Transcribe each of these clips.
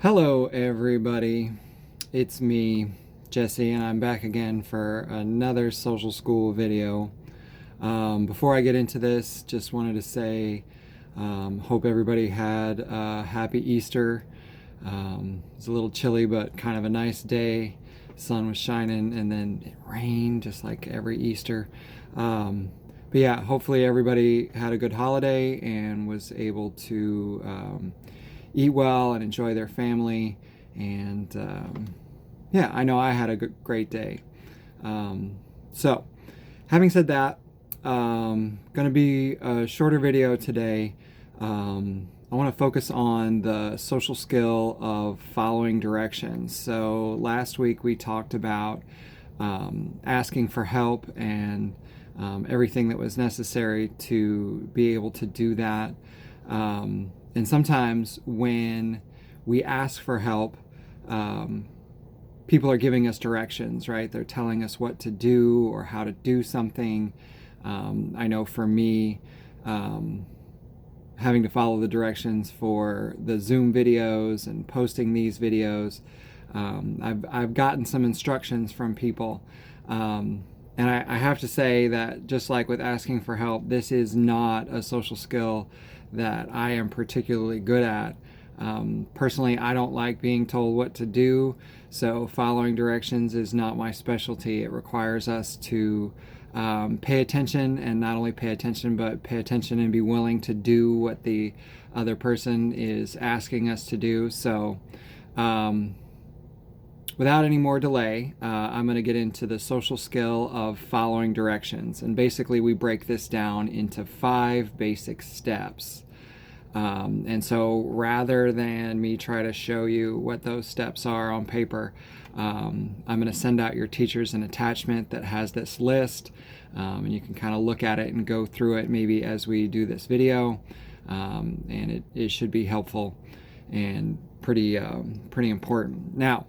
Hello, everybody. It's me, Jesse, and I'm back again for another social school video. Before I get into this, just wanted to say, hope everybody had a happy Easter. It was a little chilly, but kind of a nice day. Sun was shining, and then it rained, just like every Easter. But yeah, hopefully everybody had a good holiday and was able to eat well and enjoy their family. And yeah, I know I had a great day. So, having said that, going to be a shorter video today. I want to focus on the social skill of following directions. So, last week we talked about asking for help and everything that was necessary to be able to do that. And sometimes when we ask for help, people are giving us directions, right? They're telling us what to do or how to do something. I know for me, having to follow the directions for the Zoom videos and posting these videos, I've gotten some instructions from people. And I have to say that just like with asking for help, this is not a social skill that I am particularly good at. Personally, I don't like being told what to do, so following directions is not my specialty. It requires us to pay attention, and not only pay attention, but pay attention and be willing to do what the other person is asking us to do. So, without any more delay, I'm going to get into the social skill of following directions. And basically, we break this down into 5 basic steps. And so rather than me try to show you what those steps are on paper, I'm going to send out your teachers an attachment that has this list. And you can kind of look at it and go through it maybe as we do this video. And it should be helpful and pretty important. Now,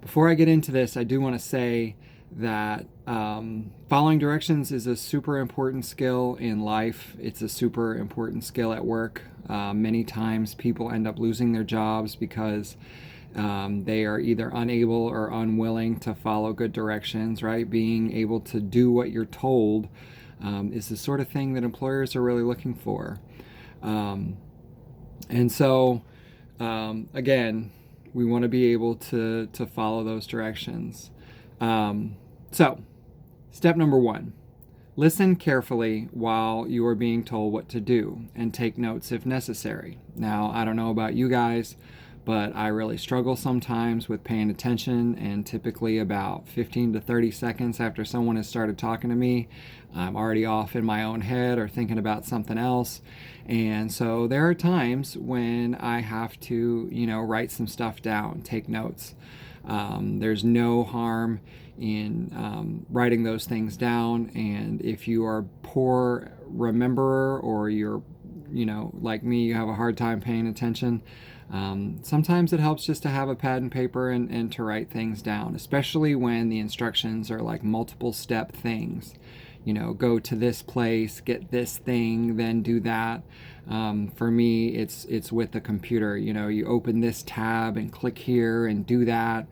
before I get into this, I do want to say that following directions is a super important skill in life. It's a super important skill at work. Many times people end up losing their jobs because they are either unable or unwilling to follow good directions, right? Being able to do what you're told is the sort of thing that employers are really looking for. And so, again, we want to be able to follow those directions. So, step number 1, listen carefully while you are being told what to do and take notes if necessary. Now, I don't know about you guys, but I really struggle sometimes with paying attention, and typically about 15 to 30 seconds after someone has started talking to me, I'm already off in my own head or thinking about something else. And so there are times when I have to, write some stuff down, take notes. There's no harm in writing those things down. And if you are a poor rememberer, or you're, like me, you have a hard time paying attention, sometimes it helps just to have a pad and paper and to write things down, especially when the instructions are like multiple step things. Go to this place, get this thing, then do that. For me, it's with the computer. You open this tab and click here and do that.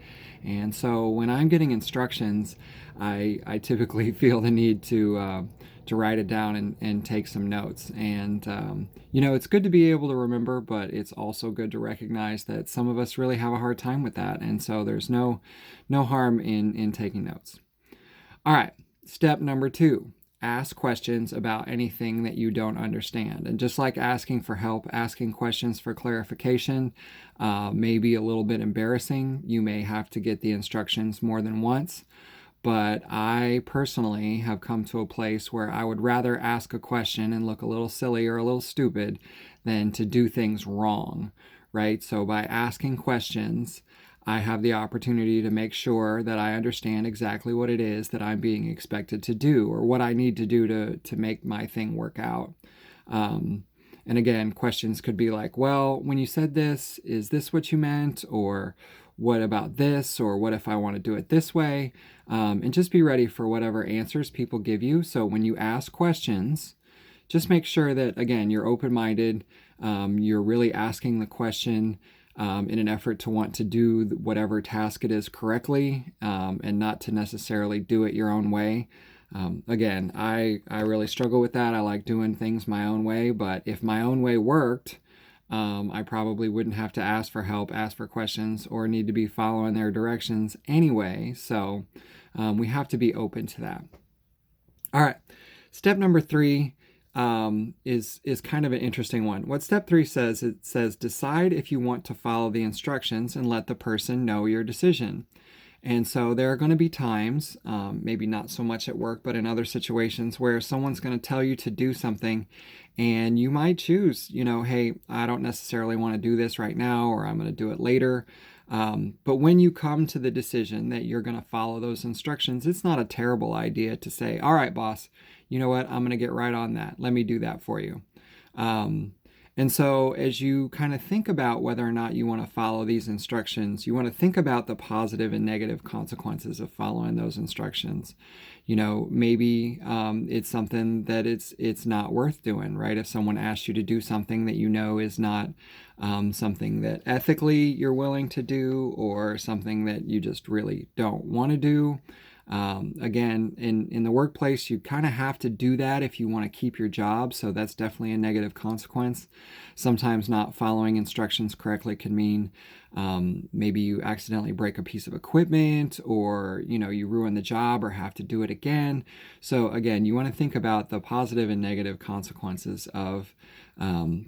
And so when I'm getting instructions, I typically feel the need to write it down and take some notes. And it's good to be able to remember, but it's also good to recognize that some of us really have a hard time with that. And so there's no harm in taking notes. All right. Step number 2, ask questions about anything that you don't understand. And just like asking for help, asking questions for clarification may be a little bit embarrassing. You may have to get the instructions more than once. But I personally have come to a place where I would rather ask a question and look a little silly or a little stupid than to do things wrong, right? So by asking questions, I have the opportunity to make sure that I understand exactly what it is that I'm being expected to do, or what I need to do to make my thing work out. And again, questions could be like, well, when you said this, is this what you meant? Or what about this? Or what if I want to do it this way? And just be ready for whatever answers people give you. So when you ask questions, just make sure that, again, you're open-minded. You're really asking the question in an effort to want to do whatever task it is correctly, and not to necessarily do it your own way. Again, I really struggle with that. I like doing things my own way, but if my own way worked, I probably wouldn't have to ask for help, ask for questions, or need to be following their directions anyway. So we have to be open to that. All right. Step number 3 is kind of an interesting one. What step 3 says, it says, decide if you want to follow the instructions and let the person know your decision. And so there are going to be times, maybe not so much at work, but in other situations where someone's going to tell you to do something and you might choose, hey, I don't necessarily want to do this right now, or I'm going to do it later. But when you come to the decision that you're going to follow those instructions, it's not a terrible idea to say, all right, boss, you know what? I'm going to get right on that. Let me do that for you. And so as you kind of think about whether or not you want to follow these instructions, you want to think about the positive and negative consequences of following those instructions. Maybe it's something that it's not worth doing, right? If someone asks you to do something that is not something that ethically you're willing to do, or something that you just really don't want to do. Again, in the workplace, you kind of have to do that if you want to keep your job. So that's definitely a negative consequence. Sometimes not following instructions correctly can mean maybe you accidentally break a piece of equipment, or you ruin the job or have to do it again. So again, you want to think about the positive and negative consequences of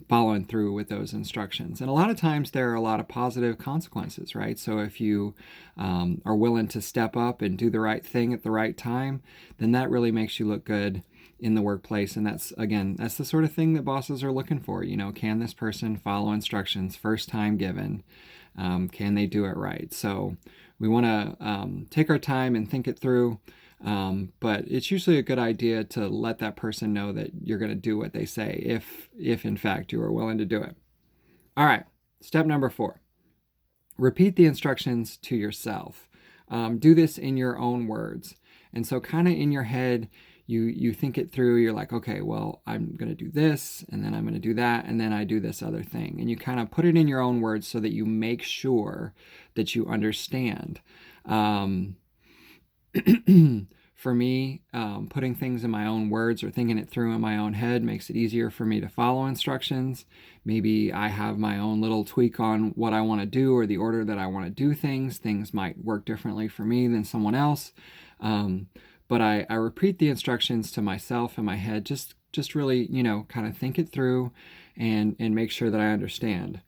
following through with those instructions. And a lot of times there are a lot of positive consequences, right? So if you are willing to step up and do the right thing at the right time, then that really makes you look good in the workplace. And that's the sort of thing that bosses are looking for. Can this person follow instructions first time given? Can they do it right? So we want to take our time and think it through. But it's usually a good idea to let that person know that you're going to do what they say, if in fact you are willing to do it. All right. Step number 4, repeat the instructions to yourself. Do this in your own words. And so kind of in your head, you think it through. You're like, okay, well, I'm going to do this, and then I'm going to do that, and then I do this other thing. And you kind of put it in your own words so that you make sure that you understand. For me, putting things in my own words or thinking it through in my own head makes it easier for me to follow instructions. Maybe I have my own little tweak on what I want to do or the order that I want to do things. Things might work differently for me than someone else. But I repeat the instructions to myself in my head, just really, kind of think it through and make sure that I understand.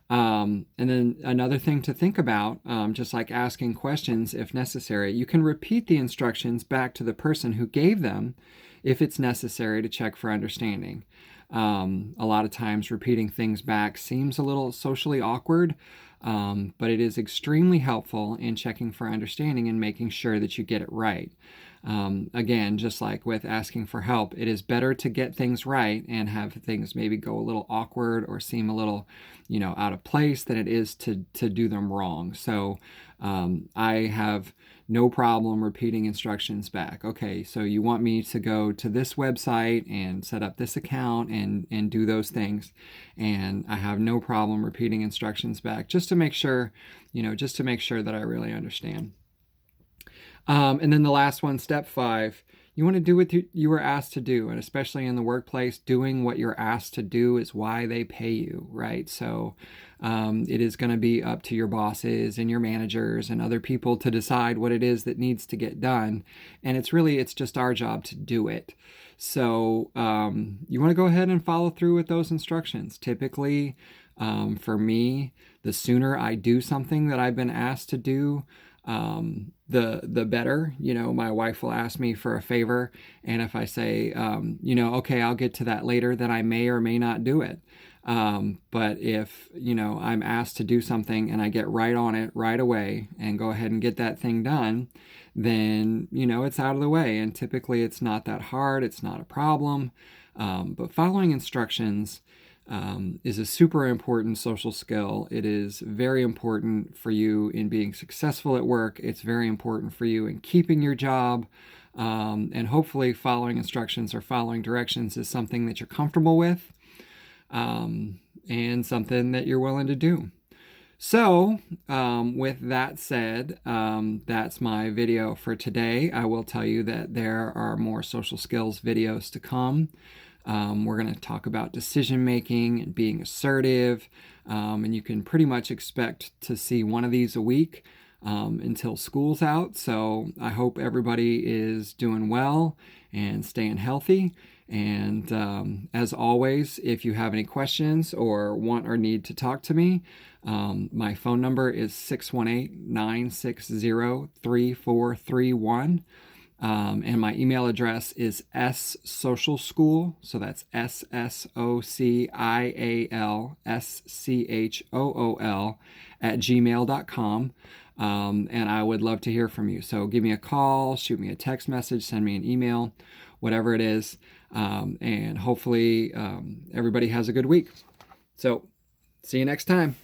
And then another thing to think about, just like asking questions if necessary, you can repeat the instructions back to the person who gave them if it's necessary to check for understanding. A lot of times repeating things back seems a little socially awkward, but it is extremely helpful in checking for understanding and making sure that you get it right. Again, just like with asking for help, it is better to get things right and have things maybe go a little awkward or seem a little, out of place than it is to do them wrong. So I have no problem repeating instructions back. Okay, so you want me to go to this website and set up this account and do those things. And I have no problem repeating instructions back just to make sure, that I really understand. And then the last one, step 5, you want to do what you were asked to do. And especially in the workplace, doing what you're asked to do is why they pay you, right? So it is going to be up to your bosses and your managers and other people to decide what it is that needs to get done. And it's just our job to do it. So you want to go ahead and follow through with those instructions. Typically, for me, the sooner I do something that I've been asked to do, the better. My wife will ask me for a favor, and if I say, okay, I'll get to that later, then I may or may not do it. But if, I'm asked to do something and I get right on it right away and go ahead and get that thing done, then, it's out of the way. And typically it's not that hard. It's not a problem. But following instructions is a super important social skill. It is very important for you in being successful at work. It's very important for you in keeping your job. And hopefully following instructions or following directions is something that you're comfortable with, and something that you're willing to do. So, with that said, that's my video for today. I will tell you that there are more social skills videos to come. We're going to talk about decision making and being assertive, and you can pretty much expect to see one of these a week until school's out. So, I hope everybody is doing well and staying healthy. And as always, if you have any questions or want or need to talk to me, my phone number is 618-960-3431. And my email address is ssocialschool. So that's SSOCIALSCHOOL @gmail.com. And I would love to hear from you. So give me a call, shoot me a text message, send me an email, whatever it is. And hopefully everybody has a good week. So see you next time.